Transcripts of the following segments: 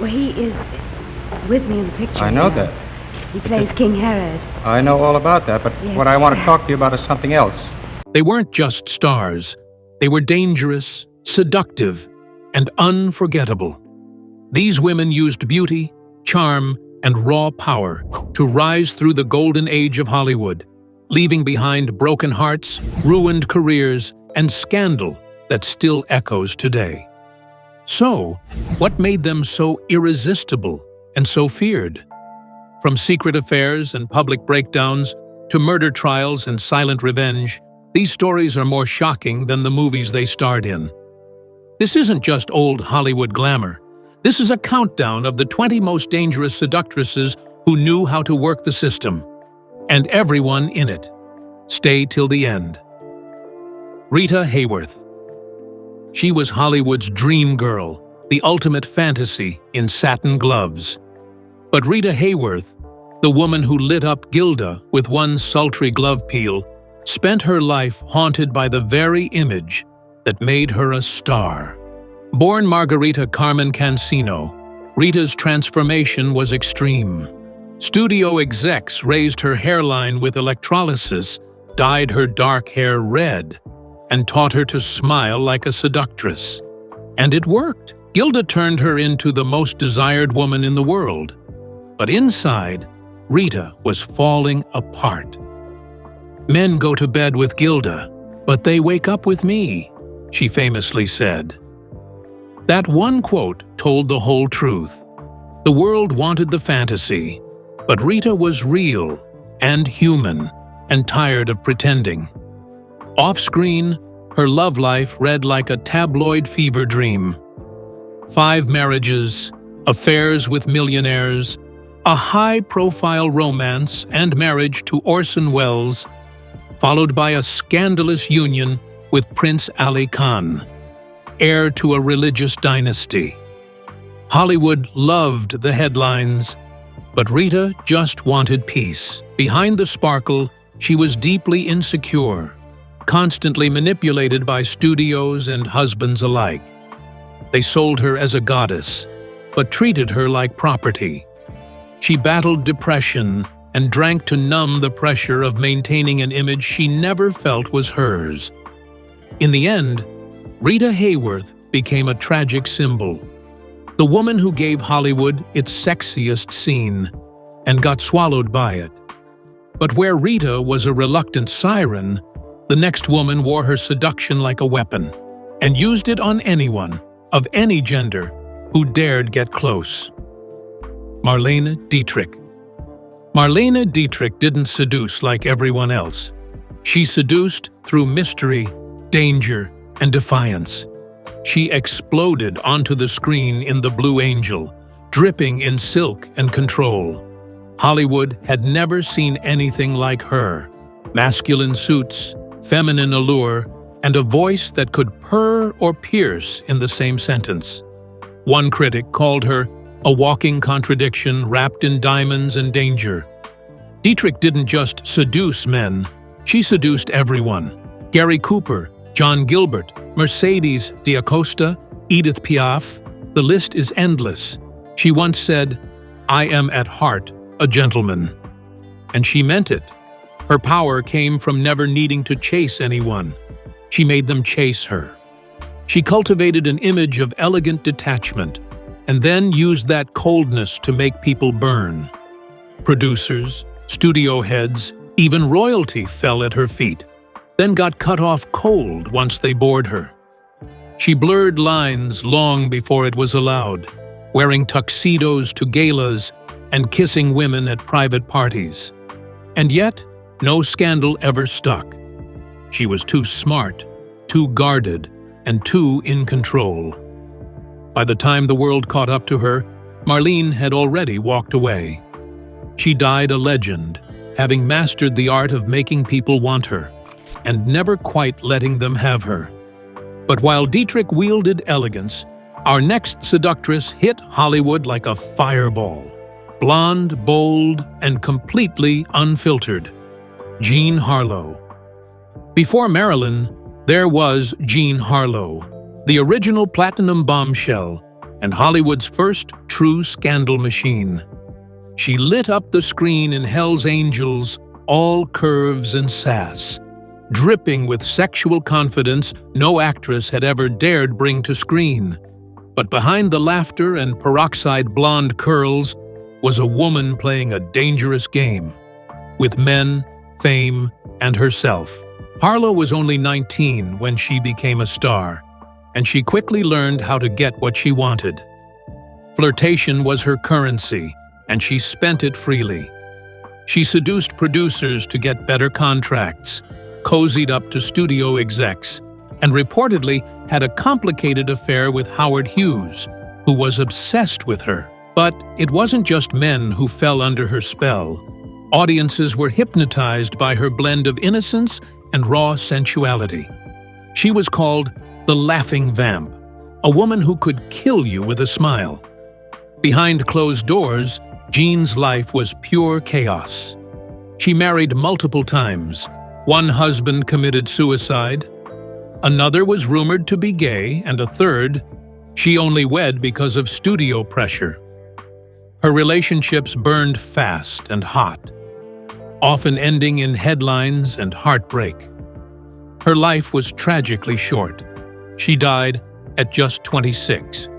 Well, he is with me in the picture. I know you that. He plays King Herod. I know all about that, but Yes. what I want to talk to you about is something else. They weren't just stars. They were dangerous, seductive, and unforgettable. These women used beauty, charm, and raw power to rise through the golden age of Hollywood, leaving behind broken hearts, ruined careers, and scandal that still echoes today. So, what made them so irresistible and so feared? From secret affairs and public breakdowns to murder trials and silent revenge, these stories are more shocking than the movies they starred in. This isn't just old Hollywood glamour. This is a countdown of the 20 most dangerous seductresses who knew how to work the system. And everyone in it. Stay till the end. Rita Hayworth. She was Hollywood's dream girl, the ultimate fantasy in satin gloves. But Rita Hayworth, the woman who lit up Gilda with one sultry glove peel, spent her life haunted by the very image that made her a star. Born Margarita Carmen Cancino, Rita's transformation was extreme. Studio execs raised her hairline with electrolysis, dyed her dark hair red, and taught her to smile like a seductress. And it worked. Gilda turned her into the most desired woman in the world. But inside, Rita was falling apart. "Men go to bed with Gilda, but they wake up with me," she famously said. That one quote told the whole truth. The world wanted the fantasy, but Rita was real and human and tired of pretending. Off-screen, her love life read like a tabloid fever dream. 5 marriages, affairs with millionaires, a high-profile romance and marriage to Orson Welles, followed by a scandalous union with Prince Ali Khan, heir to a religious dynasty. Hollywood loved the headlines, but Rita just wanted peace. Behind the sparkle, she was deeply insecure, constantly manipulated by studios and husbands alike. They sold her as a goddess, but treated her like property. She battled depression and drank to numb the pressure of maintaining an image she never felt was hers. In the end, Rita Hayworth became a tragic symbol, the woman who gave Hollywood its sexiest scene and got swallowed by it. But where Rita was a reluctant siren, the next woman wore her seduction like a weapon and used it on anyone, of any gender, who dared get close. Marlene Dietrich. Marlene Dietrich didn't seduce like everyone else. She seduced through mystery, danger, and defiance. She exploded onto the screen in The Blue Angel, dripping in silk and control. Hollywood had never seen anything like her. Masculine suits, feminine allure, and a voice that could purr or pierce in the same sentence. One critic called her a walking contradiction wrapped in diamonds and danger. Dietrich didn't just seduce men, she seduced everyone. Gary Cooper, John Gilbert, Mercedes D'Acosta, Edith Piaf, the list is endless. She once said, "I am at heart a gentleman." And she meant it. Her power came from never needing to chase anyone. She made them chase her. She cultivated an image of elegant detachment, and then used that coldness to make people burn. Producers, studio heads, even royalty fell at her feet, then got cut off cold once they bored her. She blurred lines long before it was allowed, wearing tuxedos to galas and kissing women at private parties. And yet, no scandal ever stuck. She was too smart, too guarded, and too in control. By the time the world caught up to her, Marlene had already walked away. She died a legend, having mastered the art of making people want her, and never quite letting them have her. But while Dietrich wielded elegance, our next seductress hit Hollywood like a fireball. Blonde, bold, and completely unfiltered. Jean Harlow. Before Marilyn, there was Jean Harlow, the original platinum bombshell, and Hollywood's first true scandal machine. She lit up the screen in Hell's Angels, all curves and sass, dripping with sexual confidence no actress had ever dared bring to screen. But behind the laughter and peroxide blonde curls was a woman playing a dangerous game, with men, fame, and herself. Harlow was only 19 when she became a star, and she quickly learned how to get what she wanted. Flirtation was her currency, and she spent it freely. She seduced producers to get better contracts, cozied up to studio execs, and reportedly had a complicated affair with Howard Hughes, who was obsessed with her. But it wasn't just men who fell under her spell. Audiences were hypnotized by her blend of innocence and raw sensuality. She was called the laughing vamp, a woman who could kill you with a smile. Behind closed doors, Jean's life was pure chaos. She married multiple times. One husband committed suicide, another was rumored to be gay, and a third, she only wed because of studio pressure. Her relationships burned fast and hot, often ending in headlines and heartbreak. Her life was tragically short. She died at just 26.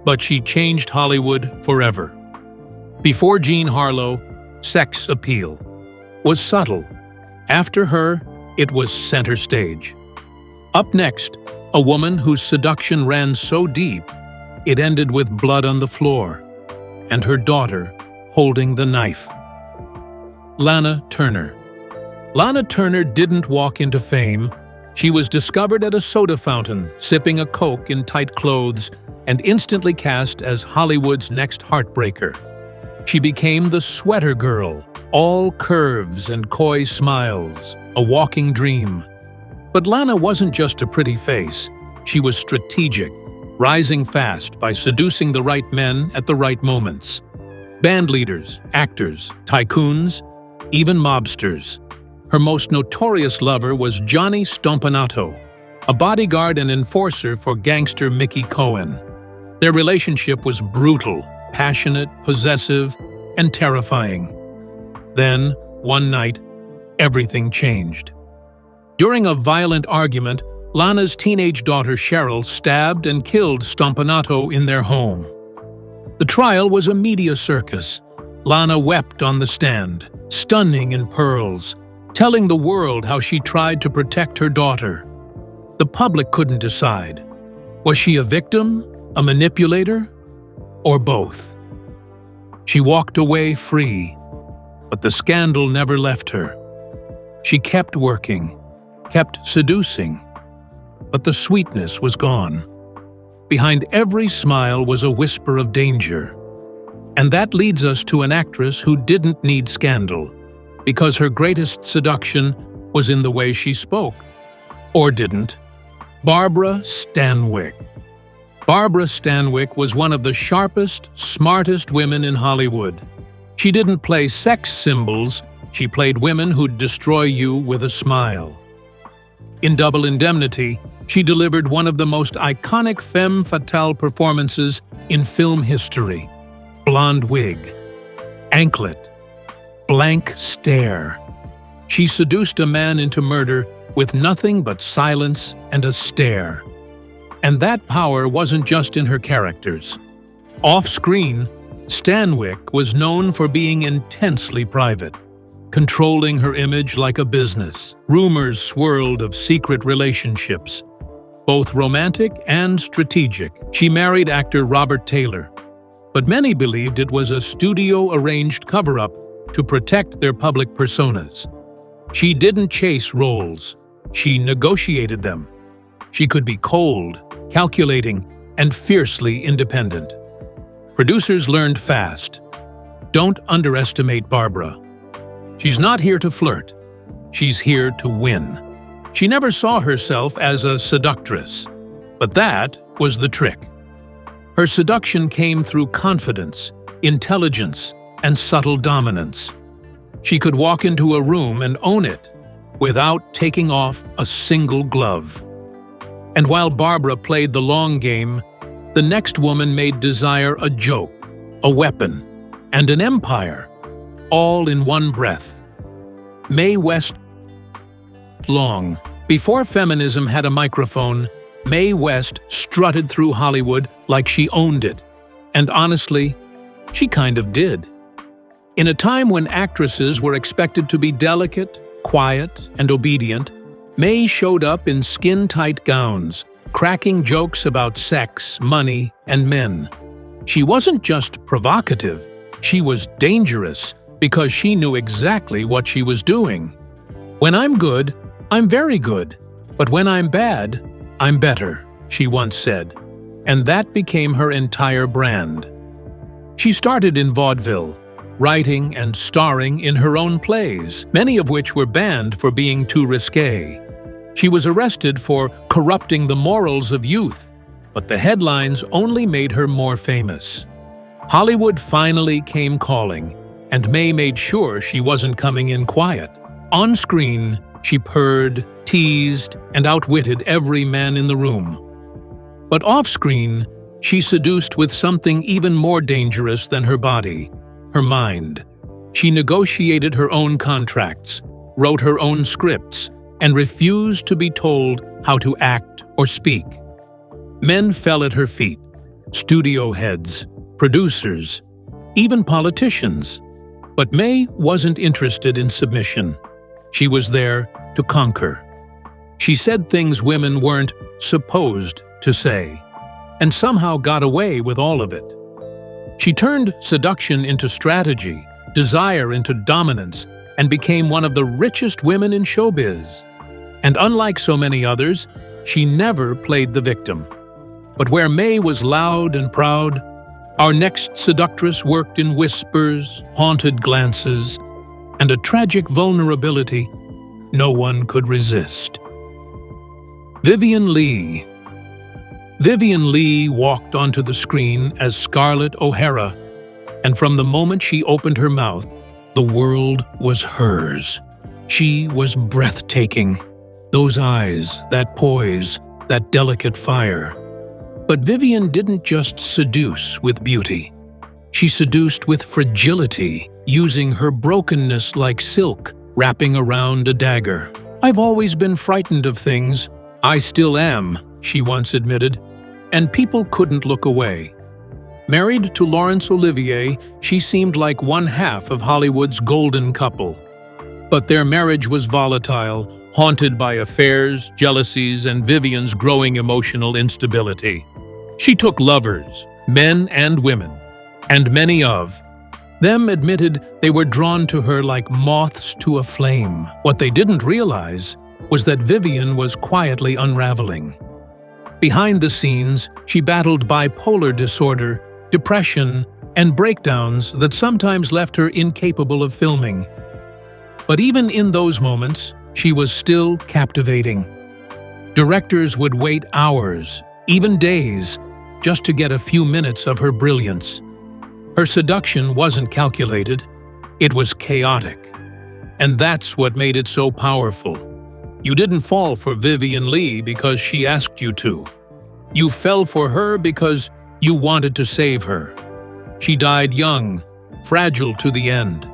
But she changed Hollywood forever. Before Jean Harlow, sex appeal was subtle. After her, it was center stage. Up next, a woman whose seduction ran so deep, it ended with blood on the floor, and her daughter holding the knife. Lana Turner. Lana Turner didn't walk into fame. She was discovered at a soda fountain, sipping a Coke in tight clothes, and instantly cast as Hollywood's next heartbreaker. She became the sweater girl, all curves and coy smiles, a walking dream. But Lana wasn't just a pretty face. She was strategic, rising fast by seducing the right men at the right moments. Band leaders, actors, tycoons, even mobsters. Her most notorious lover was Johnny Stompanato, a bodyguard and enforcer for gangster Mickey Cohen. Their relationship was brutal, passionate, possessive, and terrifying. Then, one night, everything changed. During a violent argument, Lana's teenage daughter Cheryl stabbed and killed Stompanato in their home. The trial was a media circus. Lana wept on the stand, stunning in pearls, telling the world how she tried to protect her daughter. The public couldn't decide. Was she a victim, a manipulator, or both? She walked away free, but the scandal never left her. She kept working, kept seducing, but the sweetness was gone. Behind every smile was a whisper of danger. And that leads us to an actress who didn't need scandal, because her greatest seduction was in the way she spoke. Or didn't. Barbara Stanwyck. Barbara Stanwyck was one of the sharpest, smartest women in Hollywood. She didn't play sex symbols, she played women who'd destroy you with a smile. In Double Indemnity, she delivered one of the most iconic femme fatale performances in film history. Blonde wig, anklet, blank stare. She seduced a man into murder with nothing but silence and a stare. And that power wasn't just in her characters. Off-screen, Stanwyck was known for being intensely private, controlling her image like a business. Rumors swirled of secret relationships, both romantic and strategic. She married actor Robert Taylor, but many believed it was a studio-arranged cover-up to protect their public personas. She didn't chase roles, she negotiated them. She could be cold, calculating, and fiercely independent. Producers learned fast. Don't underestimate Barbara. She's not here to flirt. She's here to win. She never saw herself as a seductress, but that was the trick. Her seduction came through confidence, intelligence, and subtle dominance. She could walk into a room and own it without taking off a single glove. And while Barbara played the long game, the next woman made desire a joke, a weapon, and an empire, all in one breath. Mae West long. Before feminism had a microphone, Mae West strutted through Hollywood like she owned it. And honestly, she kind of did. In a time when actresses were expected to be delicate, quiet, and obedient, Mae showed up in skin-tight gowns, cracking jokes about sex, money, and men. She wasn't just provocative, she was dangerous because she knew exactly what she was doing. "When I'm good, I'm very good, but when I'm bad, I'm better," she once said, and that became her entire brand. She started in vaudeville, writing and starring in her own plays, many of which were banned for being too risque. She was arrested for corrupting the morals of youth, but the headlines only made her more famous. Hollywood finally came calling, and Mae made sure she wasn't coming in quiet. On screen, she purred, teased, and outwitted every man in the room. But off-screen, she seduced with something even more dangerous than her body, her mind. She negotiated her own contracts, wrote her own scripts, and refused to be told how to act or speak. Men fell at her feet, studio heads, producers, even politicians. But Mae wasn't interested in submission. She was there to conquer. She said things women weren't supposed to say, and somehow got away with all of it. She turned seduction into strategy, desire into dominance, and became one of the richest women in showbiz. And unlike so many others, she never played the victim. But where Mae was loud and proud, our next seductress worked in whispers, haunted glances, and a tragic vulnerability no one could resist. Vivien Leigh. Vivien Leigh walked onto the screen as Scarlett O'Hara, and from the moment she opened her mouth, the world was hers. She was breathtaking. Those eyes, that poise, that delicate fire. But Vivien didn't just seduce with beauty. She seduced with fragility, using her brokenness like silk, wrapping around a dagger. "I've always been frightened of things. I still am," she once admitted, and people couldn't look away. Married to Laurence Olivier, she seemed like one half of Hollywood's golden couple. But their marriage was volatile, haunted by affairs, jealousies, and Vivien's growing emotional instability. She took lovers, men and women, and many of them admitted they were drawn to her like moths to a flame. What they didn't realize was that Vivien was quietly unraveling. Behind the scenes, she battled bipolar disorder, depression, and breakdowns that sometimes left her incapable of filming. But even in those moments, she was still captivating. Directors would wait hours, even days, just to get a few minutes of her brilliance. Her seduction wasn't calculated, it was chaotic. And that's what made it so powerful. You didn't fall for Vivien Leigh because she asked you to. You fell for her because you wanted to save her. She died young, fragile to the end.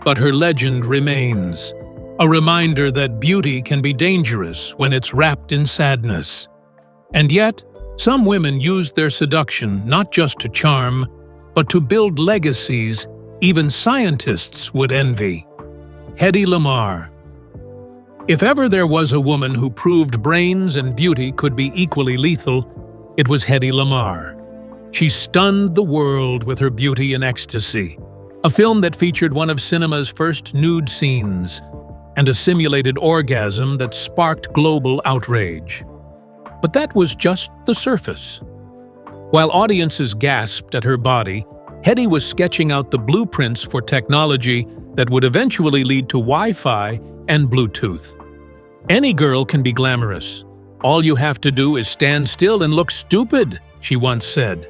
But her legend remains. A reminder that beauty can be dangerous when it's wrapped in sadness. And yet, some women used their seduction not just to charm, but to build legacies even scientists would envy. Hedy Lamarr. If ever there was a woman who proved brains and beauty could be equally lethal, it was Hedy Lamarr. She stunned the world with her beauty and ecstasy, a film that featured one of cinema's first nude scenes, and a simulated orgasm that sparked global outrage. But that was just the surface. While audiences gasped at her body, Hedy was sketching out the blueprints for technology that would eventually lead to Wi-Fi and Bluetooth. Any girl can be glamorous. All you have to do is stand still and look stupid, she once said.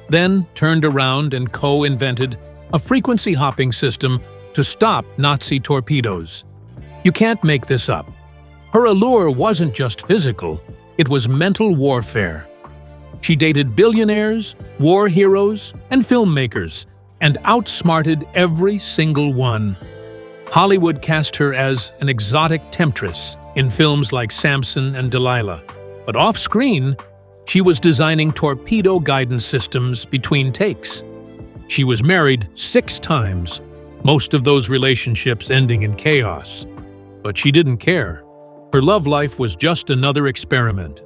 Then turned around and co-invented a frequency-hopping system to stop Nazi torpedoes. You can't make this up. Her allure wasn't just physical, it was mental warfare. She dated billionaires, war heroes, and filmmakers, and outsmarted every single one. Hollywood cast her as an exotic temptress in films like Samson and Delilah, but off-screen, she was designing torpedo guidance systems between takes. She was married 6 times, most of those relationships ending in chaos. But she didn't care. Her love life was just another experiment.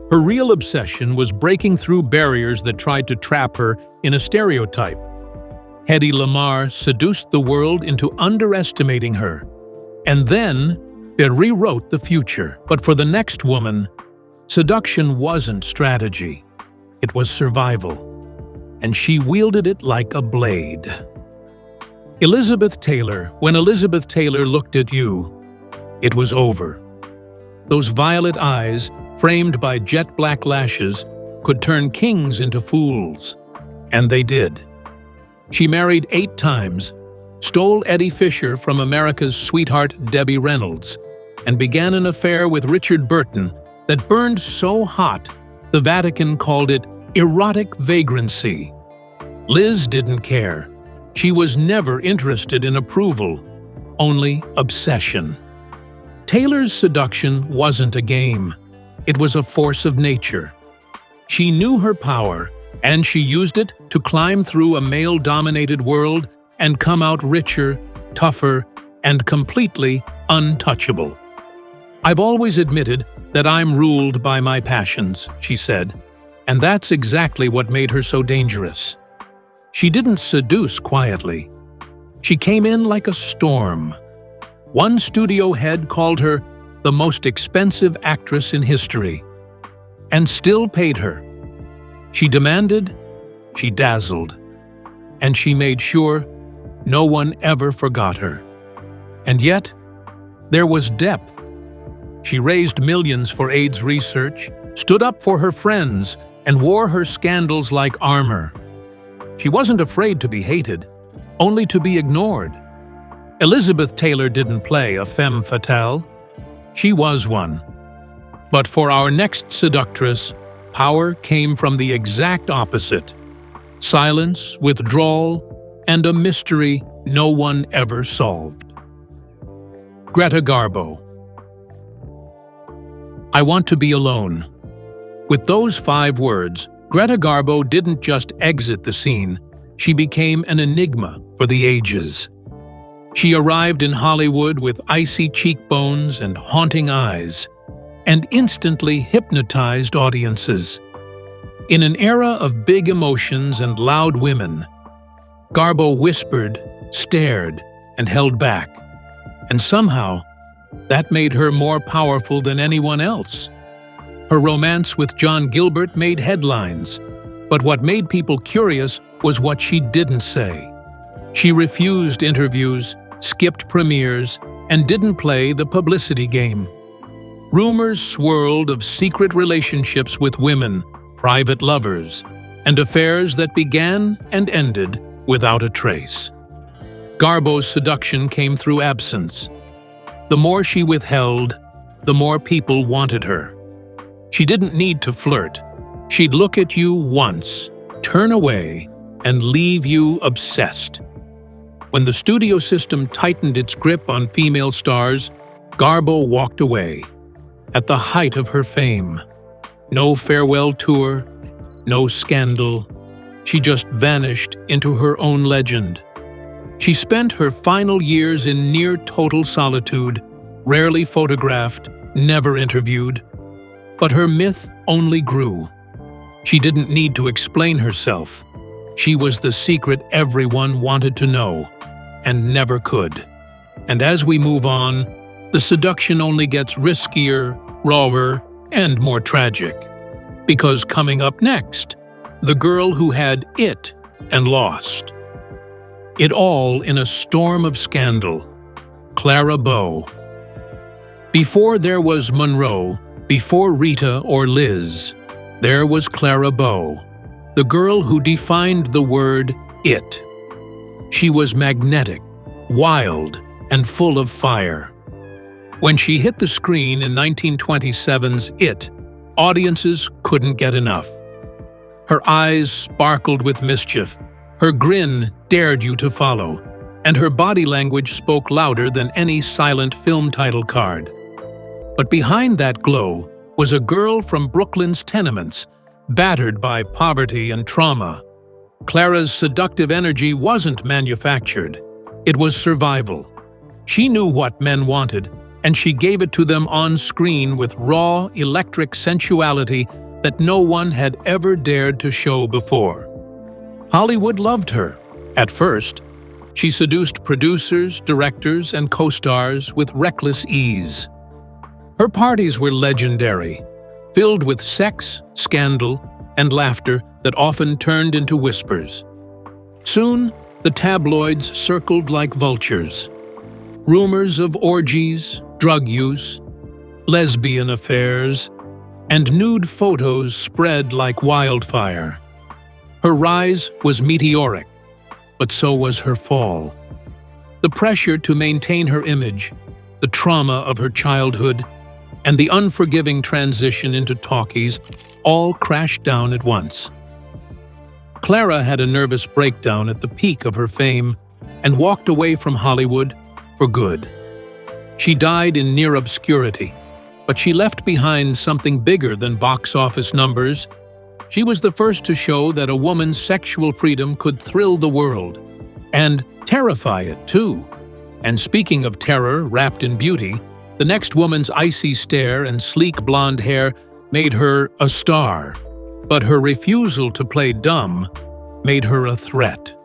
Her real obsession was breaking through barriers that tried to trap her in a stereotype. Hedy Lamarr seduced the world into underestimating her. And then, it rewrote the future. But for the next woman, seduction wasn't strategy. It was survival. And she wielded it like a blade. Elizabeth Taylor. When Elizabeth Taylor looked at you, it was over. Those violet eyes, framed by jet black lashes, could turn kings into fools. And they did. She married 8 times, stole Eddie Fisher from America's sweetheart Debbie Reynolds, and began an affair with Richard Burton that burned so hot the Vatican called it erotic vagrancy. Liz didn't care. She was never interested in approval, only obsession. Taylor's seduction wasn't a game. It was a force of nature. She knew her power, and she used it to climb through a male-dominated world and come out richer, tougher, and completely untouchable. "I've always admitted that I'm ruled by my passions," she said, and that's exactly what made her so dangerous. She didn't seduce quietly. She came in like a storm. One studio head called her the most expensive actress in history, and still paid her. She demanded, she dazzled, and she made sure no one ever forgot her. And yet, there was depth. She raised millions for AIDS research, stood up for her friends, and wore her scandals like armor. She wasn't afraid to be hated, only to be ignored. Elizabeth Taylor didn't play a femme fatale. She was one. But for our next seductress, power came from the exact opposite: silence, withdrawal, and a mystery no one ever solved. Greta Garbo. I want to be alone. With those 5 words, Greta Garbo didn't just exit the scene, she became an enigma for the ages. She arrived in Hollywood with icy cheekbones and haunting eyes, and instantly hypnotized audiences. In an era of big emotions and loud women, Garbo whispered, stared, and held back. And somehow, that made her more powerful than anyone else. Her romance with John Gilbert made headlines, but what made people curious was what she didn't say. She refused interviews, skipped premieres, and didn't play the publicity game. Rumors swirled of secret relationships with women, private lovers, and affairs that began and ended without a trace. Garbo's seduction came through absence. The more she withheld, the more people wanted her. She didn't need to flirt. She'd look at you once, turn away, and leave you obsessed. When the studio system tightened its grip on female stars, Garbo walked away. At the height of her fame. No farewell tour, no scandal. She just vanished into her own legend. She spent her final years in near-total solitude, rarely photographed, never interviewed. But her myth only grew. She didn't need to explain herself. She was the secret everyone wanted to know, and never could. And as we move on, the seduction only gets riskier, rawer, and more tragic. Because coming up next, the girl who had it and lost. It all in a storm of scandal. Clara Bow. Before there was Monroe, before Rita or Liz, there was Clara Bow, the girl who defined the word it. She was magnetic, wild, and full of fire. When she hit the screen in 1927's It, audiences couldn't get enough. Her eyes sparkled with mischief. Her grin dared you to follow, and her body language spoke louder than any silent film title card. But behind that glow was a girl from Brooklyn's tenements, battered by poverty and trauma. Clara's seductive energy wasn't manufactured. It was survival. She knew what men wanted, and she gave it to them on screen with raw, electric sensuality that no one had ever dared to show before. Hollywood loved her. At first, she seduced producers, directors, and co-stars with reckless ease. Her parties were legendary, filled with sex, scandal, and laughter that often turned into whispers. Soon, the tabloids circled like vultures. Rumors of orgies, drug use, lesbian affairs, and nude photos spread like wildfire. Her rise was meteoric, but so was her fall. The pressure to maintain her image, the trauma of her childhood, and the unforgiving transition into talkies all crashed down at once. Clara had a nervous breakdown at the peak of her fame and walked away from Hollywood for good. She died in near obscurity, but she left behind something bigger than box office numbers. She was the first to show that a woman's sexual freedom could thrill the world, and terrify it too. And speaking of terror wrapped in beauty, the next woman's icy stare and sleek blonde hair made her a star, but her refusal to play dumb made her a threat.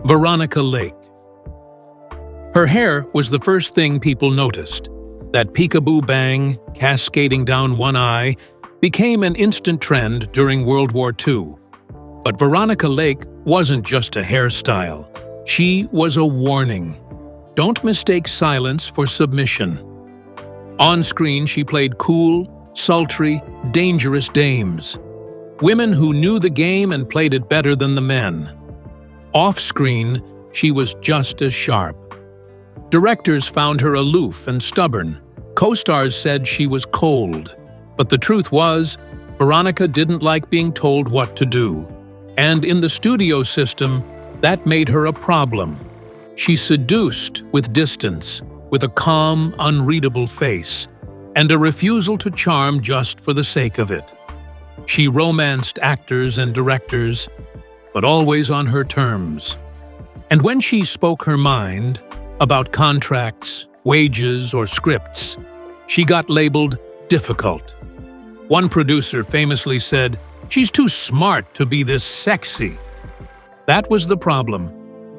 Veronica Lake. Her hair was the first thing people noticed. That peekaboo bang, cascading down one eye, became an instant trend during World War II. But Veronica Lake wasn't just a hairstyle. She was a warning. Don't mistake silence for submission. On screen, she played cool, sultry, dangerous dames. Women who knew the game and played it better than the men. Off-screen, she was just as sharp. Directors found her aloof and stubborn. Co-stars said she was cold. But the truth was, Veronica didn't like being told what to do. And in the studio system, that made her a problem. She seduced with distance, with a calm, unreadable face, and a refusal to charm just for the sake of it. She romanced actors and directors, but always on her terms. And when she spoke her mind about contracts, wages, or scripts, she got labeled difficult. One producer famously said, "She's too smart to be this sexy." That was the problem.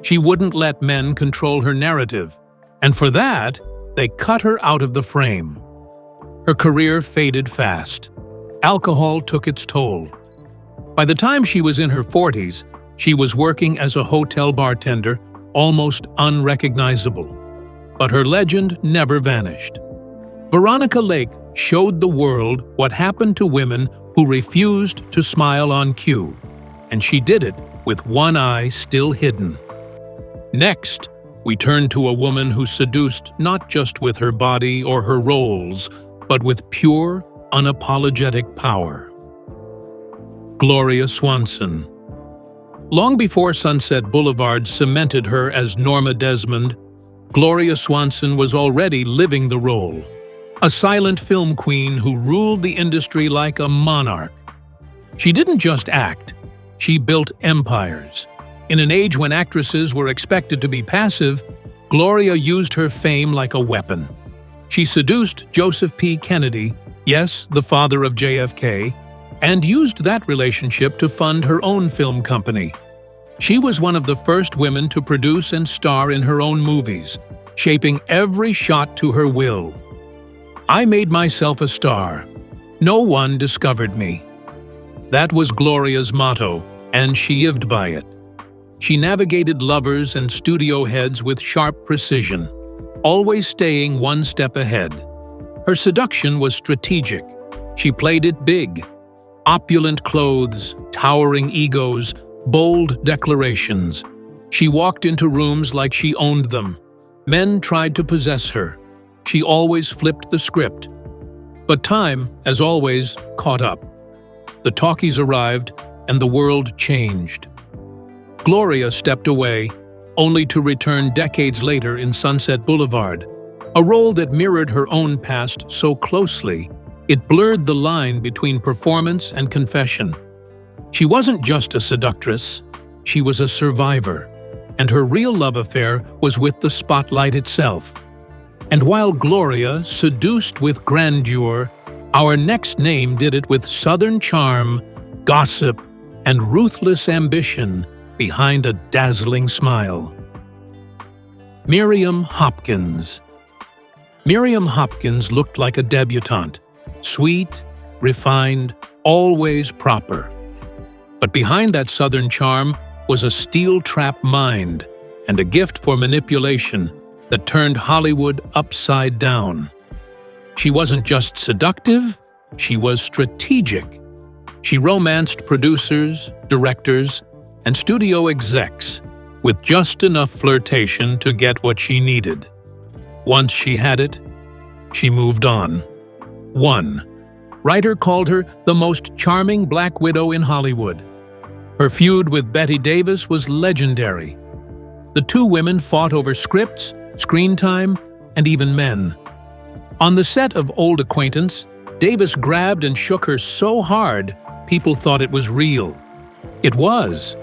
She wouldn't let men control her narrative, and for that, they cut her out of the frame. Her career faded fast. Alcohol took its toll. By the time she was in her 40s, she was working as a hotel bartender, almost unrecognizable. But her legend never vanished. Veronica Lake showed the world what happened to women who refused to smile on cue, and she did it with one eye still hidden. Next, we turn to a woman who seduced not just with her body or her roles, but with pure, unapologetic power. Gloria Swanson. Long before Sunset Boulevard cemented her as Norma Desmond, Gloria Swanson was already living the role. A silent film queen who ruled the industry like a monarch. She didn't just act, she built empires. In an age when actresses were expected to be passive, Gloria used her fame like a weapon. She seduced Joseph P. Kennedy, yes, the father of JFK, and used that relationship to fund her own film company. She was one of the first women to produce and star in her own movies, shaping every shot to her will. "I made myself a star. No one discovered me." That was Gloria's motto, and she lived by it. She navigated lovers and studio heads with sharp precision, always staying one step ahead. Her seduction was strategic. She played it big. Opulent clothes, towering egos, bold declarations. She walked into rooms like she owned them. Men tried to possess her. She always flipped the script. But time, as always, caught up. The talkies arrived, and the world changed. Gloria stepped away, only to return decades later in Sunset Boulevard, a role that mirrored her own past so closely it blurred the line between performance and confession. She wasn't just a seductress, she was a survivor, and her real love affair was with the spotlight itself. And while Gloria seduced with grandeur, our next name did it with southern charm, gossip, and ruthless ambition behind a dazzling smile. Miriam Hopkins. Miriam Hopkins looked like a debutante, sweet, refined, always proper. But behind that southern charm was a steel-trap mind and a gift for manipulation that turned Hollywood upside down. She wasn't just seductive, she was strategic. She romanced producers, directors, and studio execs with just enough flirtation to get what she needed. Once she had it, she moved on. One writer called her the most charming Black Widow in Hollywood. Her feud with Bette Davis was legendary. The two women fought over scripts, screen time, and even men. On the set of Old Acquaintance, Davis grabbed and shook her so hard, people thought it was real. It was.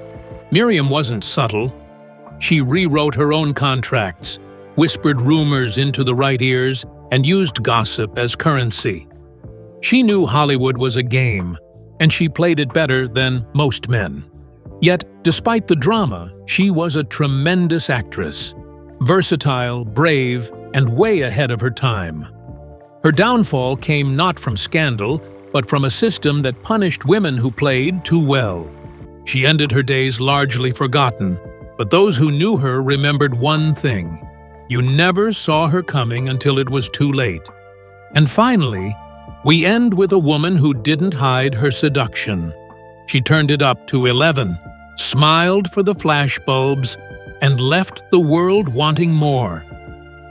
Miriam wasn't subtle. She rewrote her own contracts, whispered rumors into the right ears, and used gossip as currency. She knew Hollywood was a game, and she played it better than most men. Yet, despite the drama, she was a tremendous actress, versatile, brave, and way ahead of her time. Her downfall came not from scandal, but from a system that punished women who played too well. She ended her days largely forgotten, but those who knew her remembered one thing: you never saw her coming until it was too late. And finally, we end with a woman who didn't hide her seduction. She turned it up to 11, smiled for the flashbulbs, and left the world wanting more,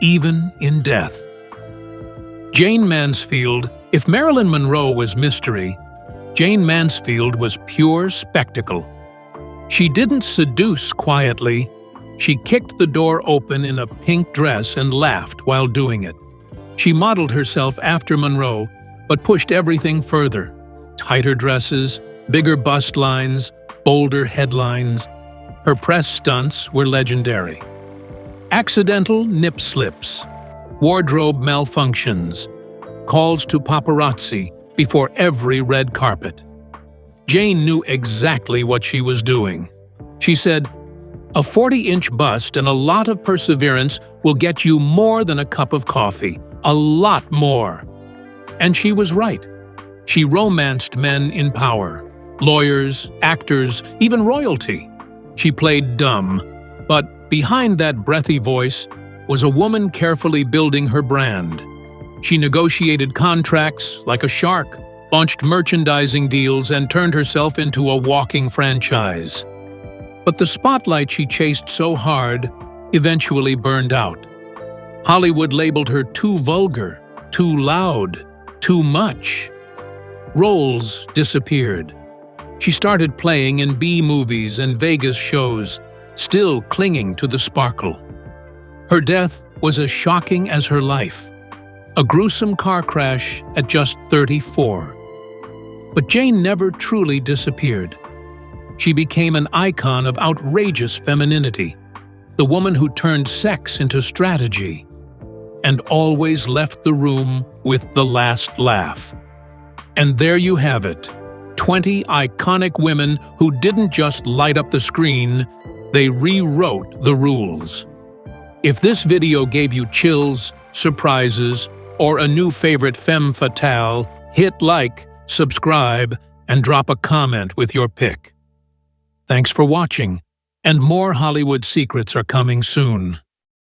even in death. Jane Mansfield. If Marilyn Monroe was mystery, Jane Mansfield was pure spectacle. She didn't seduce quietly. She kicked the door open in a pink dress and laughed while doing it. She modeled herself after Monroe, but pushed everything further. Tighter dresses, bigger bust lines, bolder headlines. Her press stunts were legendary. Accidental nip slips, wardrobe malfunctions, calls to paparazzi before every red carpet. Jane knew exactly what she was doing. She said, "A 40-inch bust and a lot of perseverance will get you more than a cup of coffee, a lot more." And she was right. She romanced men in power, lawyers, actors, even royalty. She played dumb, but behind that breathy voice was a woman carefully building her brand. She negotiated contracts like a shark, launched merchandising deals, and turned herself into a walking franchise. But the spotlight she chased so hard eventually burned out. Hollywood labeled her too vulgar, too loud, too much. Roles disappeared. She started playing in B-movies and Vegas shows, still clinging to the sparkle. Her death was as shocking as her life. A gruesome car crash at just 34. But Jane never truly disappeared. She became an icon of outrageous femininity, the woman who turned sex into strategy, and always left the room with the last laugh. And there you have it, 20 iconic women who didn't just light up the screen, they rewrote the rules. If this video gave you chills, surprises, or a new favorite femme fatale, hit like, subscribe, and drop a comment with your pick. Thanks for watching, and more Hollywood secrets are coming soon.